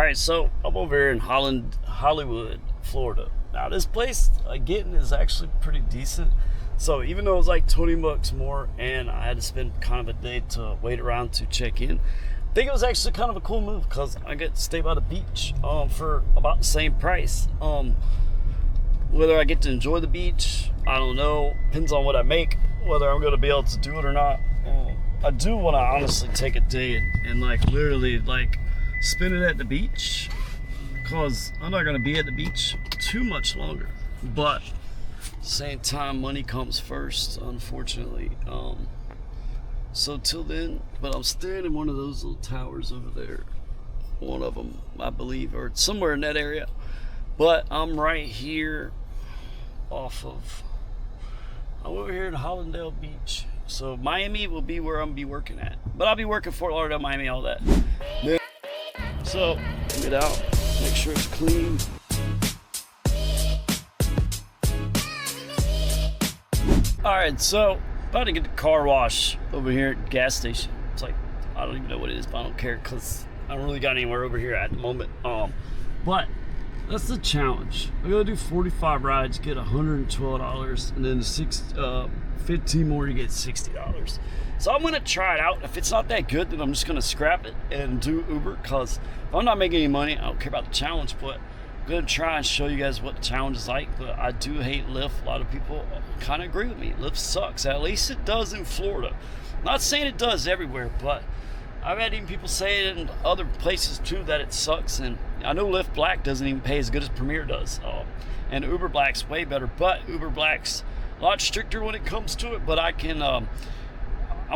Alright, so I'm over here in Hollywood, Florida. Now this place getting is actually pretty decent. So even though it was like 20 bucks more and I had to spend kind of a day to wait around to check in, I think it was actually kind of a cool move because I get to stay by the beach for about the same price. Whether I get to enjoy the beach, I don't know. Depends on what I make, whether I'm going to be able to do it or not. I do want to honestly take a day and like literally like spend it at the beach, because I'm not going to be at the beach too much longer. But same time, money comes first, unfortunately. So till then, but I'm staying in one of those little towers over there. One of them, I believe, or somewhere in that area. But I'm right here I'm over here in Hallandale Beach. So Miami will be where I'm gonna be working at. But I'll be working Fort Lauderdale, Miami, all that. Yeah. So, get out, make sure it's clean. Alright, so about to get the car wash over here at the gas station. It's like, I don't even know what it is, but I don't care because I don't really got anywhere over here at the moment. But that's the challenge. I gotta do 45 rides, get $112, and then 15 more, you get $60. So I'm gonna try it out. If it's not that good, then I'm just gonna scrap it and do Uber, because if I'm not making any money, I don't care about the challenge. But I'm gonna try and show you guys what the challenge is like. But I do hate Lyft. A lot of people kind of agree with me. Lyft sucks. At least it does in Florida. Not saying it does everywhere, but I've had even people say it in other places too that it sucks. And I know Lyft Black doesn't even pay as good as Premier does, and Uber Black's way better. But Uber Black's a lot stricter when it comes to it. But I can, I'm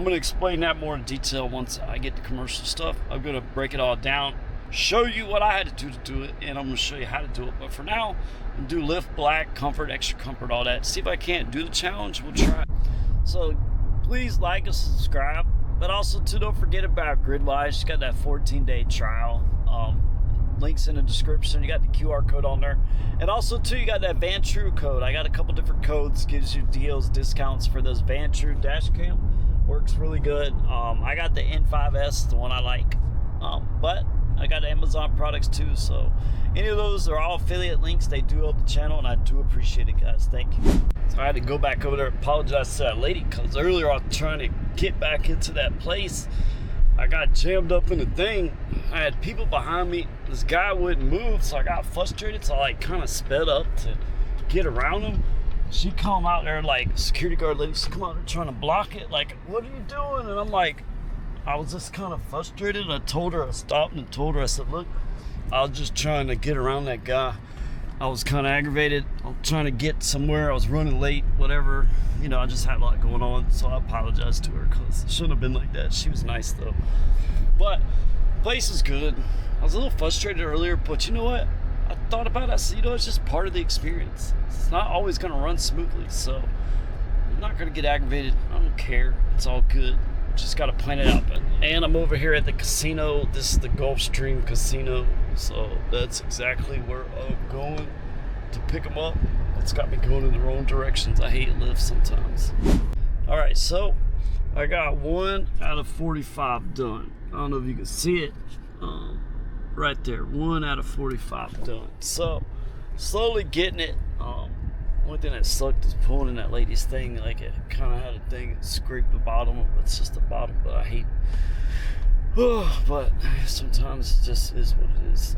going to explain that more in detail once I get the commercial stuff. I'm going to break it all down, show you what I had to do it, and I'm going to show you how to do it. But for now, I'm going to do Lyft Black, Comfort, Extra Comfort, all that. See if I can't do the challenge. We'll try. So please like and subscribe. But also, too, don't forget about Gridwise. It's got that 14-day trial. Links in the description. You got the QR code on there. And also, too, you got that Vantrue code. I got a couple different codes. Gives you deals, discounts for those Vantrue dash cam. Works really good. I got the N5S, the one I like. But I got Amazon products, too. So any of those are all affiliate links. They do help the channel, and I do appreciate it, guys. Thank you. So I had to go back over there and apologize to that lady, because earlier I was trying to get back into that place. I got jammed up in the thing. I had people behind me. This guy wouldn't move, so I got frustrated. So I like kind of sped up to get around him. She come out there like security guard lady. She come out there trying to block it. Like, what are you doing? And I'm like, I was just kind of frustrated. And I told her, I stopped and told her, I said, look, I was just trying to get around that guy. I was kind of aggravated. I was trying to get somewhere. I was running late, whatever. You know, I just had a lot going on. So I apologized to her, because it shouldn't have been like that. She was nice, though. But the place is good. I was a little frustrated earlier, but you know what? I thought about it. I said, you know, it's just part of the experience. It's not always going to run smoothly. So I'm not going to get aggravated. I don't care. It's all good. Just got to plan it out. And I'm over here at the casino. This is the Gulfstream Casino. So that's exactly where I'm going to pick them up. It's got me going in the wrong directions. I hate Lyft sometimes. All right, so I got 1 out of 45 done. I don't know if you can see it right there. 1 out of 45 done. So slowly getting it. Only thing that sucked is pulling in that lady's thing. Like, it kind of had a thing that scraped the bottom. It's just the bottom, but I hate. But sometimes it just is what it is.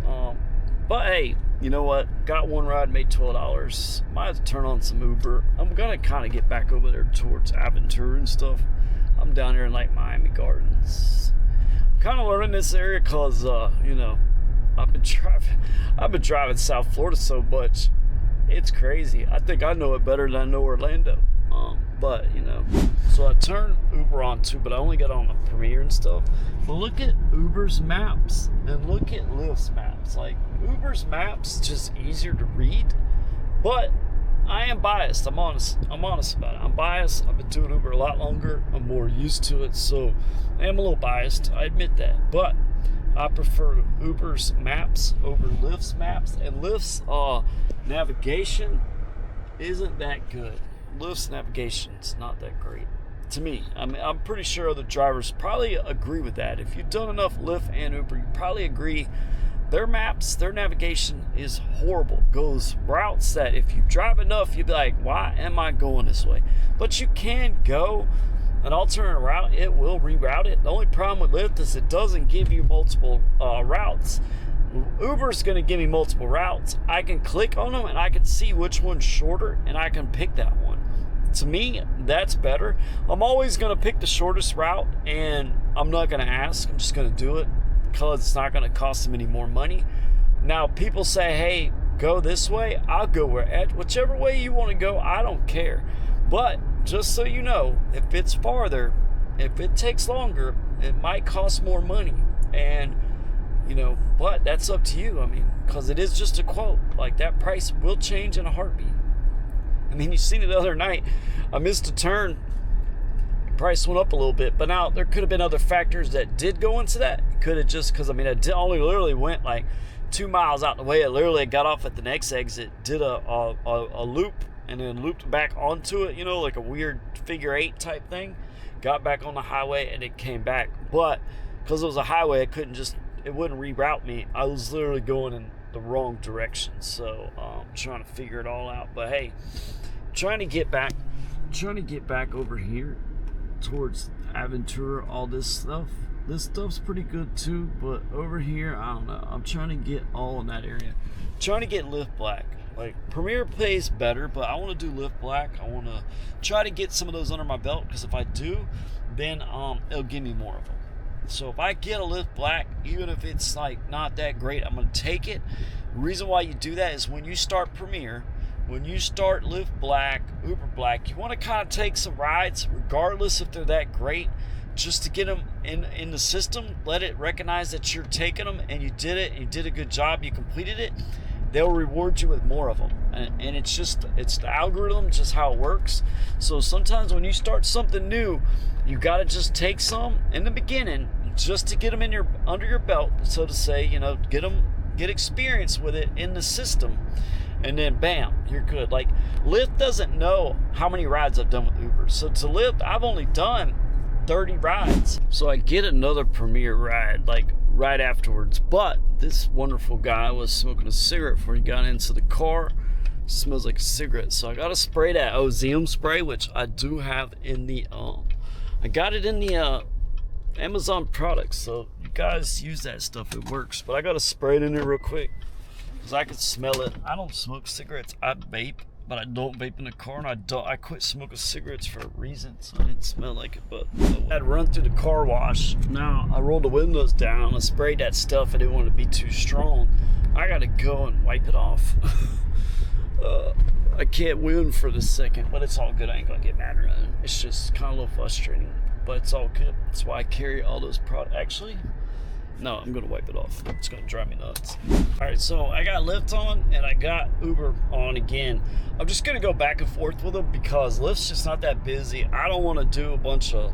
But hey, you know what? Got one ride, made $12. Might have to turn on some Uber. I'm gonna kind of get back over there towards Aventura and stuff. I'm down here in like Miami Gardens. I'm kind of learning this area because you know, I've been driving South Florida so much. It's crazy. I think I know it better than I know Orlando. But you know, so I turned Uber on too, but I only got on the Premier and stuff. But look at Uber's maps and look at Lyft's maps. Like, Uber's maps just easier to read, but I am biased. I'm honest about it. I'm biased. I've been doing Uber a lot longer. I'm more used to it, so I am a little biased. I admit that, but I prefer Uber's maps over Lyft's maps, and Lyft's navigation isn't that good. Lyft's navigation's not that great to me. I mean, I'm pretty sure other drivers probably agree with that. If you've done enough Lyft and Uber, you probably agree their maps, their navigation is horrible. Goes routes that if you drive enough, you'd be like, why am I going this way? But you can go an alternate route. It will reroute it. The only problem with Lyft is it doesn't give you multiple routes. Uber's going to give me multiple routes. I can click on them and I can see which one's shorter and I can pick that one. To me, that's better. I'm always going to pick the shortest route, and I'm not going to ask. I'm just going to do it because it's not going to cost them any more money. Now, people say, hey, go this way. I'll go whichever way you want to go. I don't care. But just so you know, if it's farther, if it takes longer, it might cost more money. And, but that's up to you. I mean, because it is just a quote. Like, that price will change in a heartbeat. I mean, you seen it the other night. I missed a turn. Price went up a little bit. But now, there could have been other factors that did go into that. It could have just, because, I mean, I only literally went like 2 miles out the way. I literally got off at the next exit, did a loop, and then looped back onto it, like a weird figure 8 type thing. Got back on the highway, and it came back. But because it was a highway, it wouldn't reroute me. I was literally going in the wrong direction. So trying to figure it all out. But hey, trying to get back over here towards Aventura, all this stuff. This stuff's pretty good too, but over here, I don't know. I'm trying to get all in that area. Trying to get Lyft Black. Like, Premier pays better, but I want to do Lyft Black. I want to try to get some of those under my belt, because if I do, then it'll give me more of them. So if I get a Lyft Black, even if it's like not that great, I'm going to take it. The reason why you do that is when you start Premier, when you start Lyft Black, Uber Black, you want to kind of take some rides, regardless if they're that great, just to get them in the system. Let it recognize that you're taking them and you did it, and you did a good job, you completed it. They'll reward you with more of them. And it's the algorithm, just how it works. So sometimes when you start something new, you got to just take some in the beginning just to get them under your belt, so to say, get experience with it in the system. And then bam, you're good. Like, Lyft doesn't know how many rides I've done with Uber. So to Lyft, I've only done 30 rides. So I get another Premier ride, like right afterwards. But this wonderful guy was smoking a cigarette before he got into the car. It smells like a cigarette. So I got to spray that ozone spray, which I do have in the, I got it in the Amazon products. So you guys use that stuff, it works. But I got to spray it in there real quick, because I could smell it. I don't smoke cigarettes. I vape, but I don't vape in the car, and I quit smoking cigarettes for a reason, so I didn't smell like it. But I'd run through the car wash. Now I rolled the windows down. I sprayed that stuff. I didn't want it to be too strong. I gotta go and wipe it off. I can't win for the second, but it's all good. I ain't gonna get mad or anything. It's just kind of a little frustrating, but it's all good. That's why I carry all those products. Actually, no, I'm gonna wipe it off. It's gonna drive me nuts. All right, so I got Lyft on and I got Uber on again. I'm just gonna go back and forth with them because Lyft's just not that busy. I don't want to do a bunch of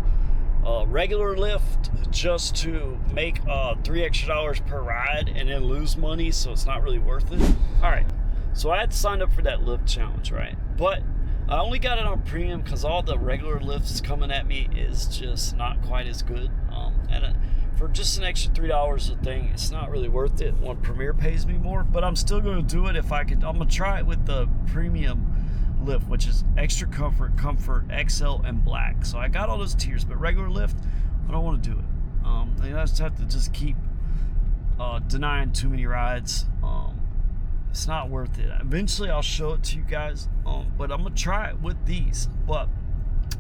regular Lyft just to make $3 extra per ride and then lose money, so it's not really worth it. All right, so I had signed up for that Lyft challenge, right? But I only got it on premium because all the regular Lyfts coming at me is just not quite as good. For just an extra $3 a thing, it's not really worth it when Premier pays me more. But I'm still going to do it if I could. I'm going to try it with the premium Lyft, which is extra comfort, XL, and black. So I got all those tiers, but regular Lyft, I don't want to do it. I just have to just keep denying too many rides. It's not worth it. Eventually, I'll show it to you guys, but I'm going to try it with these. But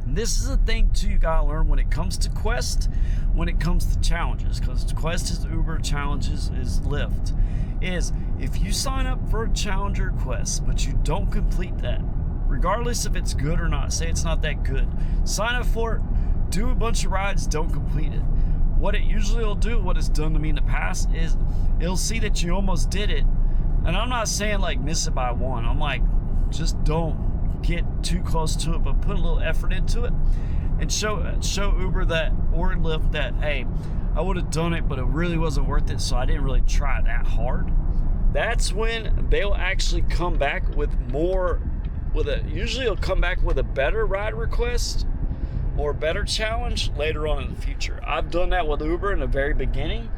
this is a thing too you gotta learn when it comes to Quest, when it comes to challenges, because Quest is Uber, challenges is Lyft, is if you sign up for a challenge or Quest but you don't complete that, regardless if it's good or not, say it's not that good, sign up for it, do a bunch of rides, don't complete it. What it usually will do, what it's done to me in the past, is it'll see that you almost did it, and I'm not saying like miss it by one, I'm like, just don't get too close to it, but put a little effort into it and show Uber that, or Lyft that, hey, I would have done it, but it really wasn't worth it, so I didn't really try that hard. That's when they'll actually come back with more, usually it'll come back with a better ride request or better challenge later on in the future. I've done that with Uber in the very beginning,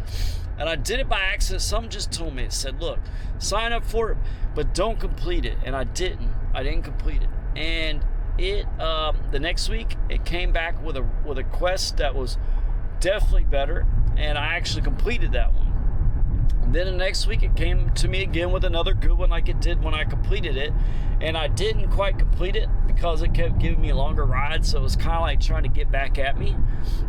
And I did it by accident. Someone just told me, it said, look, sign up for it, but don't complete it. And I didn't complete it. And it, the next week, it came back with a quest that was definitely better. And I actually completed that one. And then the next week, it came to me again with another good one like it did when I completed it. And I didn't quite complete it because it kept giving me longer rides. So it was kind of like trying to get back at me.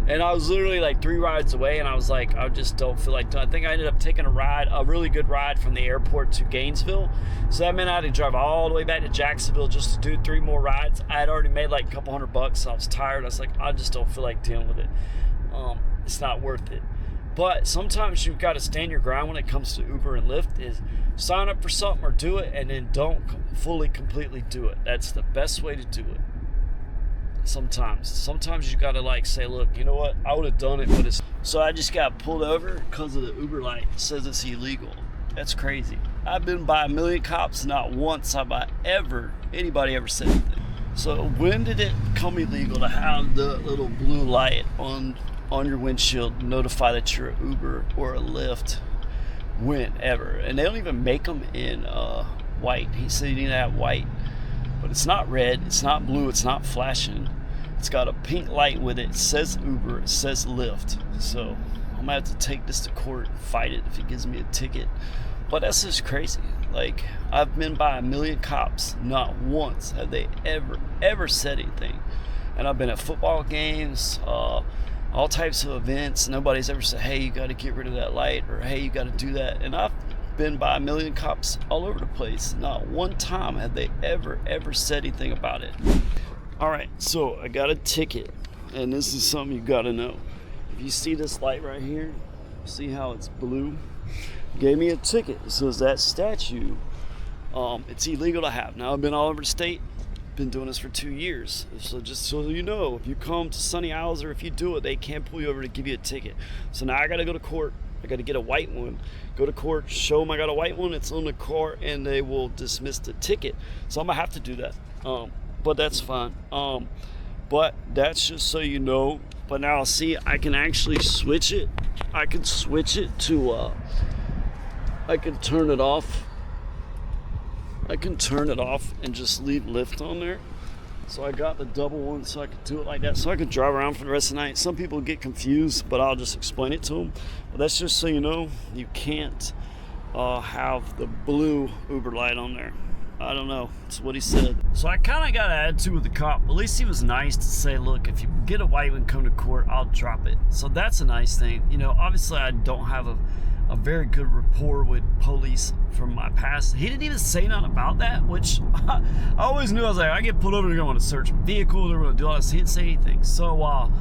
And I was literally like 3 rides away. And I was like, I just don't feel like doing it. I think I ended up taking a really good ride from the airport to Gainesville. So that meant I had to drive all the way back to Jacksonville just to do 3 more rides. I had already made like a couple $100. So I was tired. I was like, I just don't feel like dealing with it. It's not worth it. But sometimes you've got to stand your ground when it comes to Uber and Lyft, is sign up for something or do it, and then don't fully, completely do it. That's the best way to do it. Sometimes you got to like say, look, you know what? I would have done it, but it's... So I just got pulled over because of the Uber light. It says it's illegal. That's crazy. I've been by a million cops. Not once have anybody ever said anything. So when did it become illegal to have the little blue light on your windshield to notify that you're an Uber or a Lyft? Whenever. And they don't even make them in white. He said you need to have white, but it's not red, it's not blue, it's not flashing. It's got a pink light with it. It says Uber, it says Lyft. So I'm gonna have to take this to court and fight it if he gives me a ticket. But that's just crazy. Like, I've been by a million cops. Not once have they ever said anything. And I've been at football games, all types of events. Nobody's ever said, hey, you got to get rid of that light, or hey, you got to do that. And I've been by a million cops all over the place. Not one time have they ever said anything about it. All right, so I got a ticket, and this is something you got to know. If you see this light right here, see how it's blue? Gave me a ticket. It says that statue, it's illegal to have. Now, I've been all over the state. Been doing this for 2 years, so just so you know, if you come to Sunny Isles or if you do it, they can't pull you over to give you a ticket. So now I gotta go to court. I gotta get a white one, go to court, show them I got a white one, it's on the car, and they will dismiss the ticket. So I'm gonna have to do that, but that's fine. But that's just so you know. But now see, I can actually switch it. I can switch it to I can turn it off. I can turn it off and just leave Lyft on there. So I got the double one so I could do it like that. So I could drive around for the rest of the night. Some people get confused, but I'll just explain it to them. But that's just so you know, you can't have the blue Uber light on there. I don't know. That's what he said. So I kind of got an attitude with the cop. At least he was nice to say, look, if you get a white one, come to court, I'll drop it. So that's a nice thing. You know, obviously I don't have a very good rapport with police from my past. He didn't even say nothing about that, which I always knew. I was like, I get pulled over, they're going to search my vehicle, they're going to do all this. He didn't say anything. So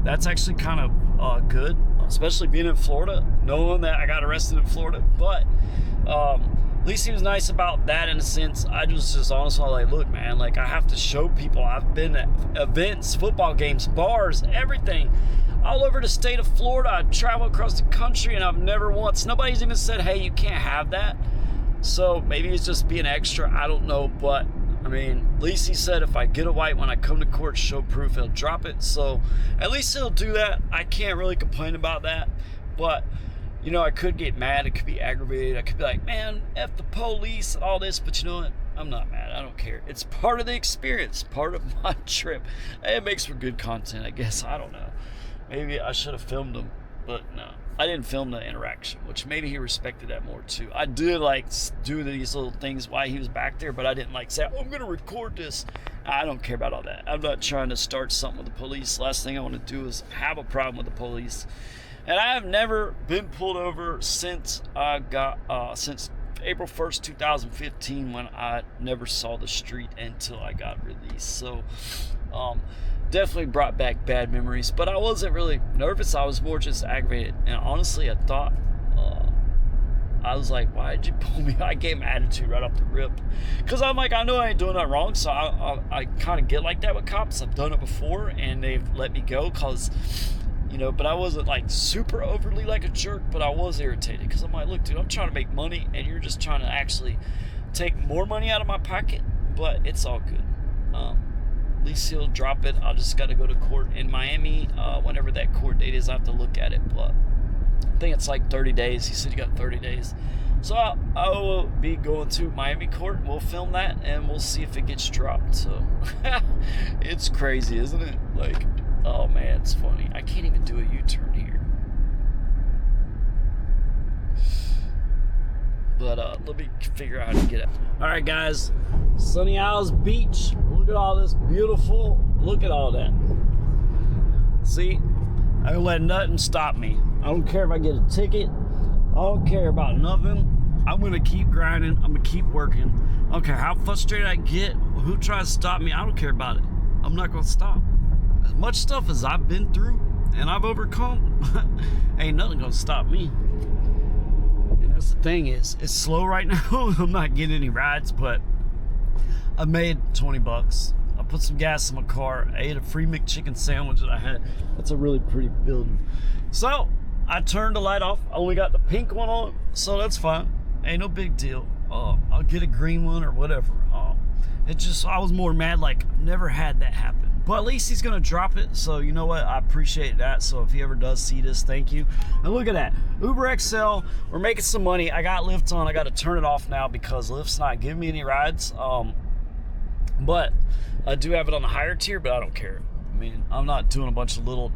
that's actually kind of good, especially being in Florida, knowing that I got arrested in Florida. But at least he was nice about that in a sense. I just honestly like, look, man, like I have to show people. I've been at events, football games, bars, everything, all over the state of Florida. I travel across the country, and I've never once, nobody's even said, hey, you can't have that. So maybe it's just being extra, I don't know. But I mean, at least he said if I get a white when I come to court, show proof, he'll drop it. So at least he'll do that. I can't really complain about that. But you know, I could get mad, it could be aggravated, I could be like, man, F the police and all this, but you know what? I'm not mad, I don't care. It's part of the experience, part of my trip. It makes for good content, I guess, I don't know. Maybe I should have filmed him, but no. I didn't film the interaction, which maybe he respected that more too. I did like do these little things while he was back there, but I didn't like say, oh, I'm gonna record this. I don't care about all that. I'm not trying to start something with the police. Last thing I want to do is have a problem with the police. And I have never been pulled over since I got, since April 1st, 2015, when I never saw the street until I got released. So, definitely brought back bad memories, but I wasn't really nervous. I was more just aggravated. And honestly, I thought, I was like, why did you pull me? I gave him attitude right off the rip. Because I'm like, I know I ain't doing that wrong. So I kind of get like that with cops. I've done it before, and they've let me go because, you know, but I wasn't like super overly like a jerk, but I was irritated because I'm like, look, dude, I'm trying to make money and you're just trying to actually take more money out of my pocket. But it's all good. At least he'll drop it. I just got to go to court in Miami. Whenever that court date is, I have to look at it. But I think it's like 30 days. He said you got 30 days. So I will be going to Miami court. We'll film that and we'll see if it gets dropped. So it's crazy, isn't it? Like, oh man, it's funny. I can't even do a U-turn here. But let me figure out how to get out. All right, guys. Sunny Isles Beach. Look at all this beautiful. Look at all that. See, I don't let nothing stop me. I don't care if I get a ticket. I don't care about nothing. I'm gonna keep grinding. I'm gonna keep working. I don't care how frustrated I get. Who tries to stop me? I don't care about it. I'm not gonna stop. As much stuff as I've been through and I've overcome, ain't nothing gonna stop me. That's the thing is, it's slow right now. I'm not getting any rides, but I made 20 bucks. I put some gas in my car. I ate a free McChicken sandwich that I had. That's a really pretty building. So I turned the light off. I only got the pink one on, so that's fine. Ain't no big deal. I'll get a green one or whatever. I was more mad, like, I've never had that happen. But at least he's gonna drop it, so you know what? I appreciate that. So if he ever does see this, thank you. And look at that, Uber XL. We're making some money. I got Lyft on. I got to turn it off now because Lyft's not giving me any rides. But I do have it on the higher tier, but I don't care. I mean, I'm not doing a bunch of little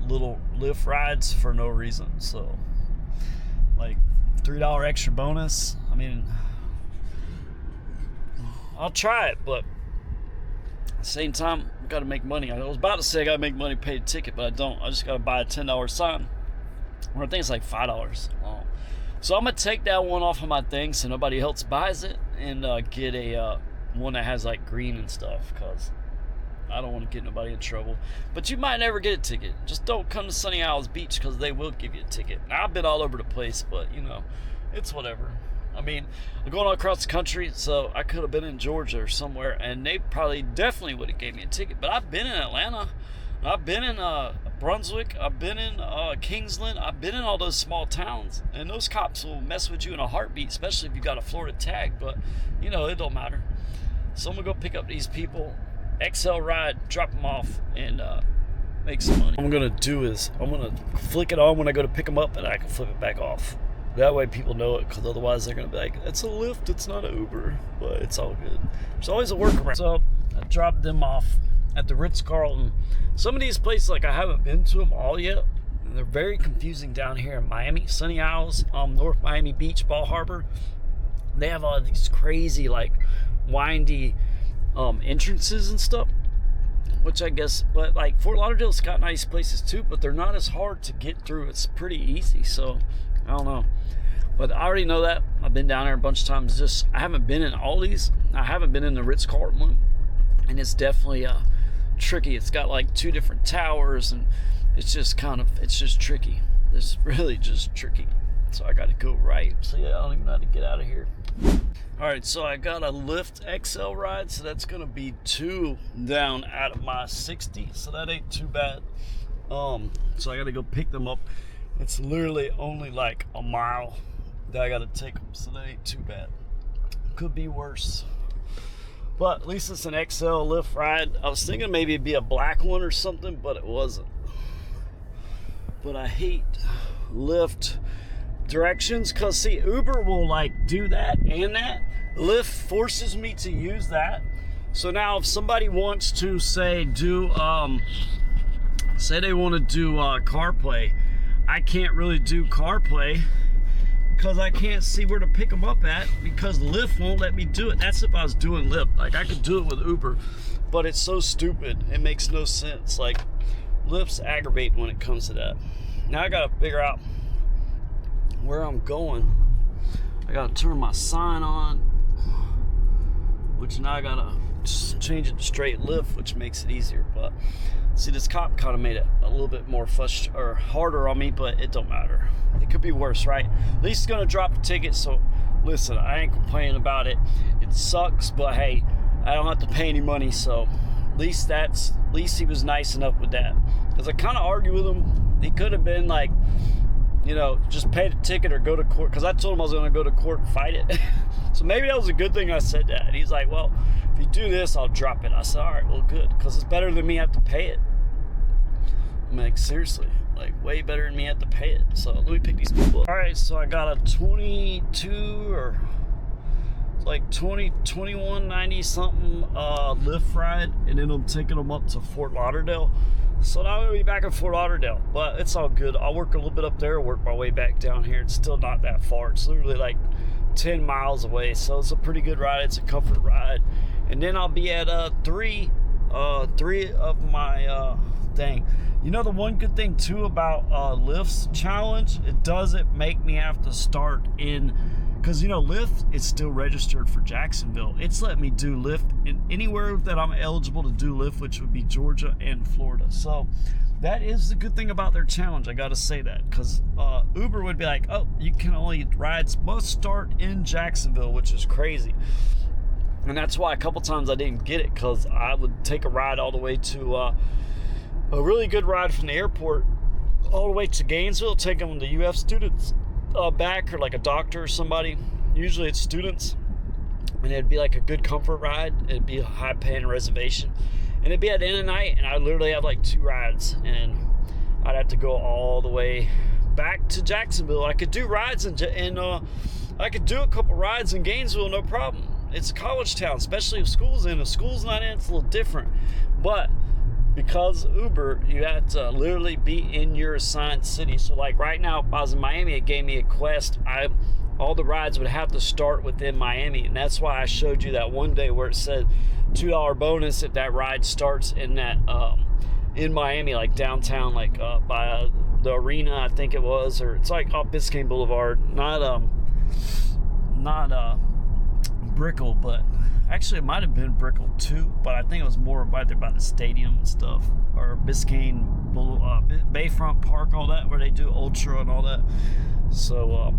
Lyft rides for no reason. So, like, $3 extra bonus. I mean, I'll try it, but at the same time, I've got to make money. I was about to say I got to make money, pay a ticket, but I don't. I just got to buy a $10 sign, or I think it's like $5. So I'm going to take that one off of my thing so nobody else buys it, and get a one that has like green and stuff, because I don't want to get nobody in trouble. But you might never get a ticket. Just don't come to Sunny Isles Beach, because they will give you a ticket. Now, I've been all over the place, but, you know, it's whatever. I mean, I'm going all across the country, so I could have been in Georgia or somewhere, and they probably definitely would have gave me a ticket. But I've been in Atlanta. I've been in Brunswick. I've been in Kingsland. I've been in all those small towns, and those cops will mess with you in a heartbeat, especially if you got a Florida tag. But, you know, it don't matter. So I'm going to go pick up these people, XL ride, drop them off, and make some money. What I'm going to do is I'm going to flick it on when I go to pick them up, and I can flip it back off. That way people know it, because otherwise they're going to be like, it's a Lyft, it's not an Uber. But it's all good. There's always a workaround. So I dropped them off at the Ritz-Carlton. Some of these places, like, I haven't been to them all yet. And they're very confusing down here in Miami. Sunny Isles, North Miami Beach, Bal Harbour. They have all these crazy, like, windy entrances and stuff. Which I guess, but like Fort Lauderdale's got nice places too, but they're not as hard to get through. It's pretty easy, so I don't know. But I already know that. I've been down there a bunch of times. Just, I haven't been in all these. I haven't been in the Ritz-Carlton one, and it's definitely tricky. It's got like 2 different towers, and it's just tricky. It's really just tricky. So I got to go right. So yeah, I don't even know how to get out of here. All right, so I got a Lyft XL ride, so that's gonna be 2 down out of my 60, so that ain't too bad. So I gotta go pick them up. It's literally only like a mile that I gotta take them, so that ain't too bad. Could be worse, but at least it's an XL Lyft ride. I was thinking maybe it'd be a black one or something, but it wasn't. But I hate Lyft directions, because see, Uber will like do that and that. Lyft forces me to use that. So now if somebody wants to say they want to do CarPlay, I can't really do CarPlay because I can't see where to pick them up at, because Lyft won't let me do it. That's if I was doing Lyft. Like, I could do it with Uber, but it's so stupid, it makes no sense. Like, Lyft's aggravating when it comes to that. Now I gotta figure out where I'm going. I gotta turn my sign on, which now I gotta just change it to straight Lyft, which makes it easier. But see, this cop kind of made it a little bit more harder on me, but it don't matter. It could be worse, right? At least it's gonna drop the ticket. So listen, I ain't complaining about it. It sucks, but hey, I don't have to pay any money, so at least he was nice enough with that. Because I kind of argued with him. He could have been like, you know, just pay the ticket or go to court, because I told him I was going to go to court and fight it. So maybe that was a good thing I said that. And he's like, well, if you do this, I'll drop it. I said, all right, well, good, because it's better than me have to pay it. I'm like, seriously. like way better than me at to pay it. So let me pick these people up. All right, so I got a 22 or like 21.90 something Lyft ride, and then I'm taking them up to Fort Lauderdale. So now I'm gonna be back in Fort Lauderdale, but it's all good. I'll work a little bit up there, work my way back down here. It's still not that far. It's literally like 10 miles away, so it's a pretty good ride. It's a comfort ride. And then I'll be at three of my thing. You know, the one good thing too about Lyft's challenge, it doesn't make me have to start in, because you know Lyft is still registered for Jacksonville. It's let me do Lyft in anywhere that I'm eligible to do Lyft, which would be Georgia and Florida. So that is the good thing about their challenge. I gotta say that, because Uber would be like, oh, you can only rides must start in Jacksonville, which is crazy. And that's why a couple times I didn't get it, because I would take a ride all the way to a really good ride from the airport all the way to Gainesville, take them to UF students back, or like a doctor or somebody. Usually it's students, and it'd be like a good comfort ride. It'd be a high paying reservation, and it'd be at the end of the night, and I literally have like 2 rides, and I'd have to go all the way back to Jacksonville. I could do rides and I could do a couple rides in Gainesville, no problem. It's a college town, especially if school's in. If school's not in, it's a little different. But because Uber, you have to literally be in your assigned city. So like right now, if I was in Miami, it gave me a quest. All the rides would have to start within Miami. And that's why I showed you that one day where it said $2 bonus if that ride starts in that in Miami, like downtown, like by the arena, I think it was, or it's like off Biscayne Boulevard, not Brickell, but actually it might have been Brickell too, but I think it was more right there by the stadium and stuff, or Biscayne Bayfront Park, all that, where they do Ultra and all that. So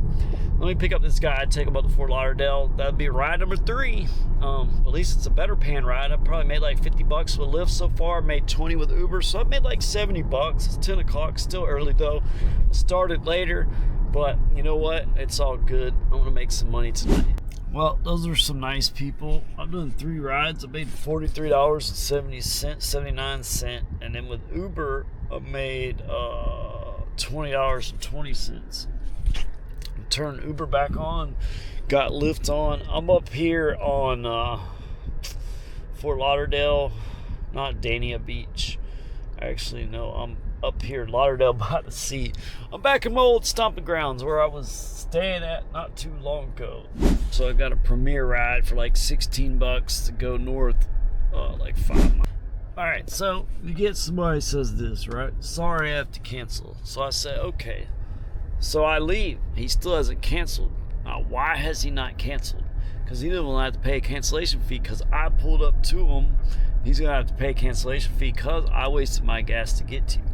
let me pick up this guy, take him up to Fort Lauderdale. That'd be ride number 3. At least it's a better paying ride. I probably made like $50 with Lyft so far, made 20 with Uber, so I made like $70. It's 10 o'clock, still early though. Started later, but you know what? It's all good. I'm gonna make some money tonight. Well, those are some nice people. I'm doing 3 rides. I made $43.79, and then with Uber, I made $20.20. Turned Uber back on, got Lyft on. I'm up here on Fort Lauderdale, not Dania Beach. Actually, no, I'm up here, Lauderdale by the sea. I'm back in my old stomping grounds where I was staying at not too long ago. So I got a premier ride for like $16 to go north, like 5 miles. All right, so you get somebody says this, right? Sorry, I have to cancel. So I say, okay. So I leave. He still hasn't canceled. Now, why has he not canceled? Because he didn't want to have to pay a cancellation fee, because I pulled up to him. He's going to have to pay a cancellation fee because I wasted my gas to get to you.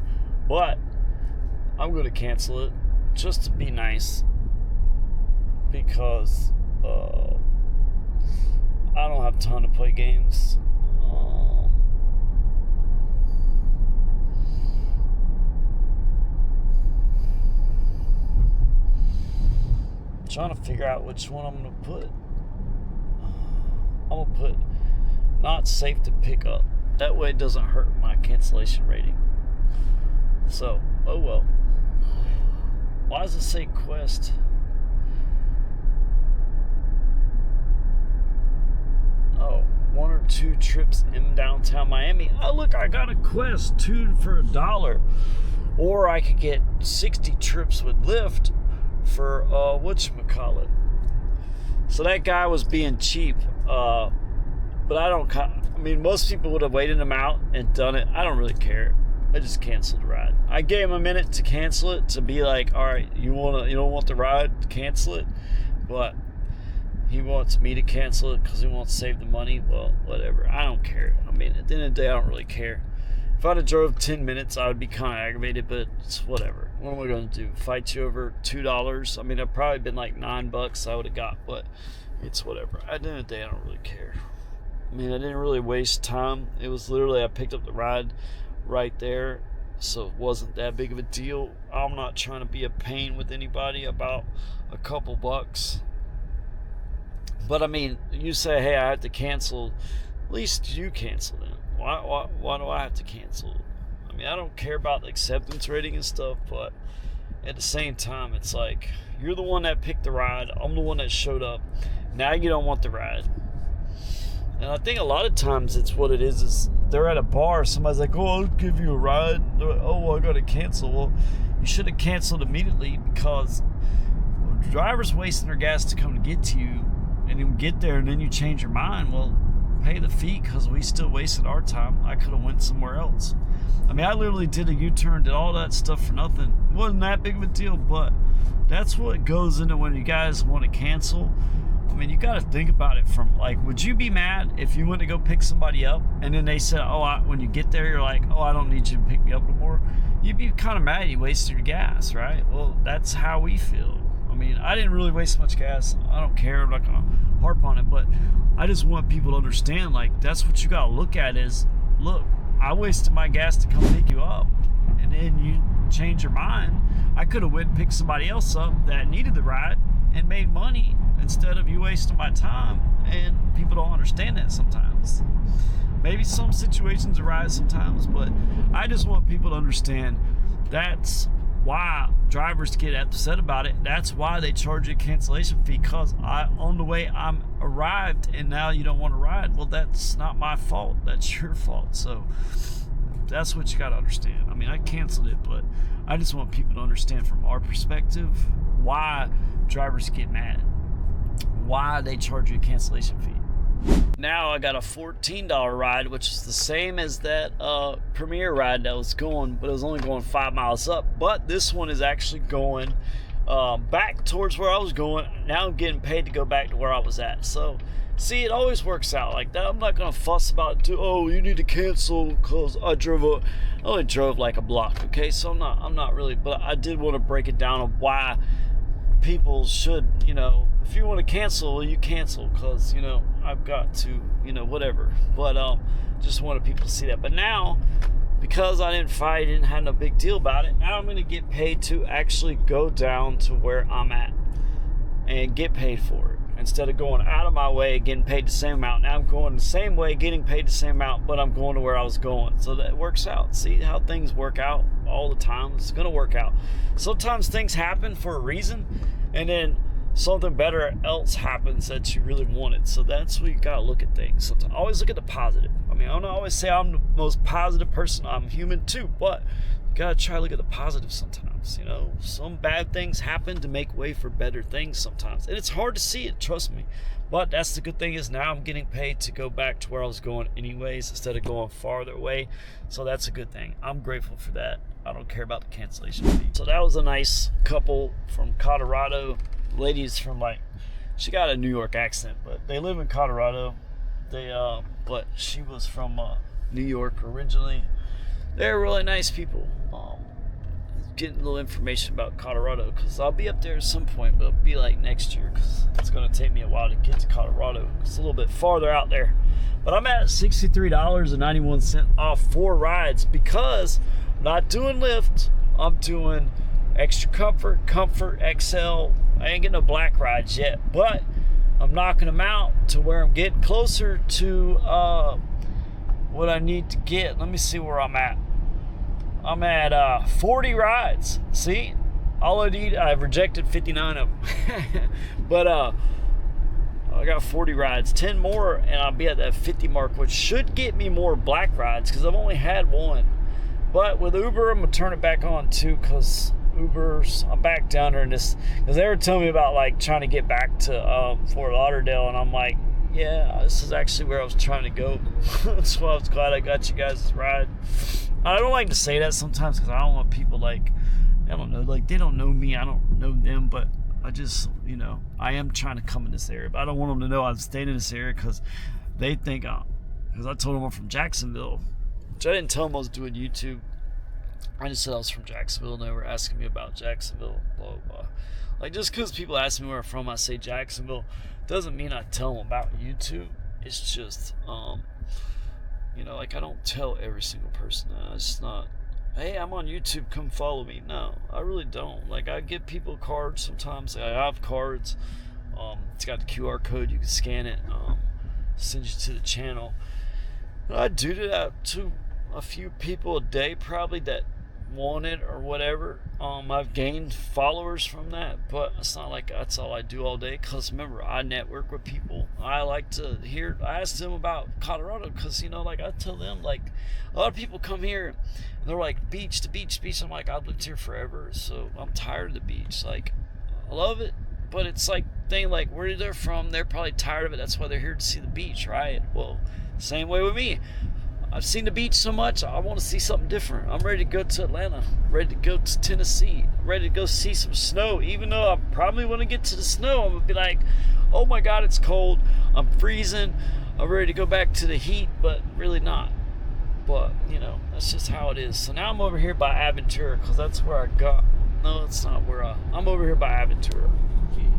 But I'm going to cancel it just to be nice, because I don't have time to play games. Trying to figure out which one I'm going to put. I'm going to put not safe to pick up. That way it doesn't hurt my cancellation rating. So, oh well. Why does it say quest? Oh, 1 or 2 trips in downtown Miami. Oh look, I got a quest, 2 for $1. Or I could get 60 trips with Lyft for whatchamacallit. So that guy was being cheap, but I mean, most people would have waited him out and done it. I don't really care. I just canceled the ride. I gave him a minute to cancel it, to be like, all right, you don't want the ride, cancel it. But he wants me to cancel it because he wants to save the money. Well, whatever. I don't care. I mean, at the end of the day, I don't really care. If I'd have drove 10 minutes, I would be kind of aggravated, but it's whatever. What am I going to do? Fight you over $2? I mean, it'd probably been like $9 I would have got, but it's whatever. At the end of the day, I don't really care. I mean, I didn't really waste time. It was literally, I picked up the ride right there, so it wasn't that big of a deal. I'm not trying to be a pain with anybody about a couple bucks. But I mean, you say, hey, I have to cancel. At least you cancel then. Why do I have to cancel? I mean, I don't care about the acceptance rating and stuff, but at the same time, it's like, you're the one that picked the ride. I'm the one that showed up. Now you don't want the ride. And I think a lot of times it's what it is they're at a bar. Somebody's like, oh, I'll give you a ride. They're like, oh, well, I got to cancel. Well, you should have canceled immediately, because drivers wasting their gas to come to get to you, and you get there and then you change your mind. Well, pay the fee, because we still wasted our time. I could have went somewhere else. I mean, I literally did a U-turn, did all that stuff for nothing. It wasn't that big of a deal, but that's what goes into when you guys want to cancel. I mean, you got to think about it from, like, would you be mad if you went to go pick somebody up and then they said, oh, when you get there, you're like, oh, I don't need you to pick me up anymore? You'd be kind of mad you wasted your gas, right? Well, that's how we feel. I mean, I didn't really waste much gas. I don't care. I'm not going to harp on it, but I just want people to understand, like, that's what you got to look at is, look, I wasted my gas to come pick you up, and then you change your mind. I could have went and picked somebody else up that needed the ride and made money instead of you wasting my time, and people don't understand that sometimes. Maybe some situations arise sometimes, but I just want people to understand that's why drivers get upset about it. That's why they charge you a cancellation fee, because on the way I'm arrived and now you don't want to ride. Well, that's not my fault. That's your fault. So that's what you got to understand. I mean, I canceled it, but I just want people to understand from our perspective why drivers get mad, why they charge you a cancellation fee. Now I got a $14 ride, which is the same as that Premier ride that was going, but it was only going 5 miles up. But this one is actually going back towards where I was going. Now I'm getting paid to go back to where I was at. So, see, it always works out like that. I'm not going to fuss about, oh, you need to cancel because I only drove like a block, okay? So I'm not really, but I did want to break it down of why people should, if you want to cancel, you cancel, because, I've got to, whatever. But just wanted people to see that. But now, because I didn't fight, didn't have no big deal about it, now I'm going to get paid to actually go down to where I'm at and get paid for it. Instead of going out of my way, getting paid the same amount, now I'm going the same way, getting paid the same amount, but I'm going to where I was going. So that works out. See how things work out all the time? It's going to work out. Sometimes things happen for a reason, and then something better else happens that you really wanted. So that's what you got to look at things. Sometimes always look at the positive. I mean, I don't always say I'm the most positive person. I'm human too, but you got to try to look at the positive sometimes. Some bad things happen to make way for better things sometimes. And it's hard to see it, trust me. But that's the good thing is now I'm getting paid to go back to where I was going anyways instead of going farther away. So that's a good thing. I'm grateful for that. I don't care about the cancellation fee. So that was a nice couple from Colorado. Ladies from she got a New York accent, but they live in Colorado. But she was from New York originally. They're really nice people. Getting a little information about Colorado, because I'll be up there at some point, but it'll be like next year, because it's going to take me a while to get to Colorado. It's a little bit farther out there. But I'm at $63.91 off 4 rides, because I'm not doing Lyft. I'm doing Extra Comfort, Comfort, XL. I ain't getting no black rides yet, but I'm knocking them out to where I'm getting closer to what I need to get. Let me see where I'm at. I'm at 40 rides. See, all I need, I've rejected 59 of them. But I got 40 rides, 10 more, and I'll be at that 50 mark, which should get me more black rides, because I've only had one. But with Uber, I'm gonna turn it back on too, because I'm back down there in this, because they were telling me about trying to get back to Fort Lauderdale, and I'm like, yeah, this is actually where I was trying to go. That's why I was glad I got you guys' ride. I don't like to say that sometimes, because I don't want people I don't know, they don't know me, I don't know them, but I just, I am trying to come in this area, but I don't want them to know I'm staying in this area, because they think, because I told them I'm from Jacksonville, which I didn't tell them I was doing YouTube. I just said I was from Jacksonville, and they were asking me about Jacksonville, blah, blah, blah. Just because people ask me where I'm from, I say Jacksonville, doesn't mean I tell them about YouTube. It's just, I don't tell every single person that. It's not, hey, I'm on YouTube, come follow me. No, I really don't. I give people cards sometimes. I have cards. It's got the QR code. You can scan it, send you to the channel. And I do that to a few people a day probably that want it or whatever. I've gained followers from that, but it's not like that's all I do all day. Cause remember, I network with people. I like to I ask them about Colorado, cause like I tell them, like, a lot of people come here and they're like, beach to beach, beach. I'm like, I've lived here forever, so I'm tired of the beach. Like, I love it, but it's like thing like where they're from, they're probably tired of it. That's why they're here to see the beach, right? Well, same way with me. I've seen the beach so much, I want to see something different. I'm ready to go to Atlanta, ready to go to Tennessee, ready to go see some snow. Even though I probably want to get to the snow, I'm going to be like, oh my God, it's cold. I'm freezing. I'm ready to go back to the heat, but really not. But, that's just how it is. So now I'm over here by Aventura, because that's where I got. No, it's not where I'm over here by Aventura.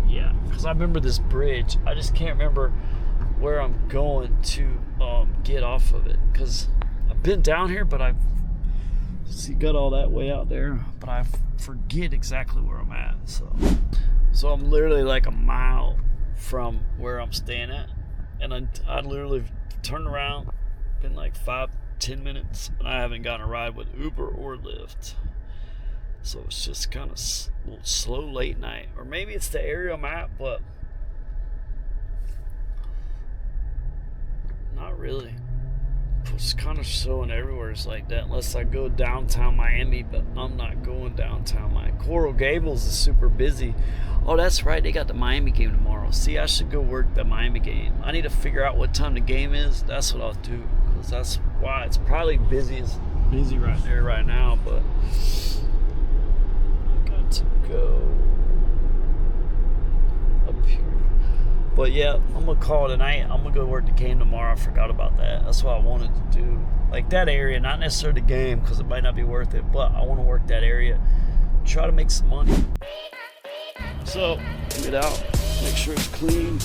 Yeah, because I remember this bridge. I just can't remember where I'm going to get off of it, because I've been down here, but I've got all that way out there, but I forget exactly where I'm at. So I'm literally like a mile from where I'm staying at, and I literally turned around, been like 5-10 minutes, and I haven't gotten a ride with Uber or Lyft. So it's just kind of a little slow late night, or maybe it's the area I'm at, but not really. It's kind of showing everywhere it's like that, unless I go downtown Miami, but I'm not going downtown Miami. Coral Gables is super busy. Oh, that's right, they got the Miami game tomorrow. See, I should go work the Miami game. I need to figure out what time the game is. That's what I'll do, because that's why it's probably busy right there right now, but I got to go up here. But yeah, I'm going to call it a night. I'm going to go work the game tomorrow. I forgot about that. That's what I wanted to do. Like that area, not necessarily the game, because it might not be worth it, but I want to work that area. Try to make some money. So, get out. Make sure it's clean.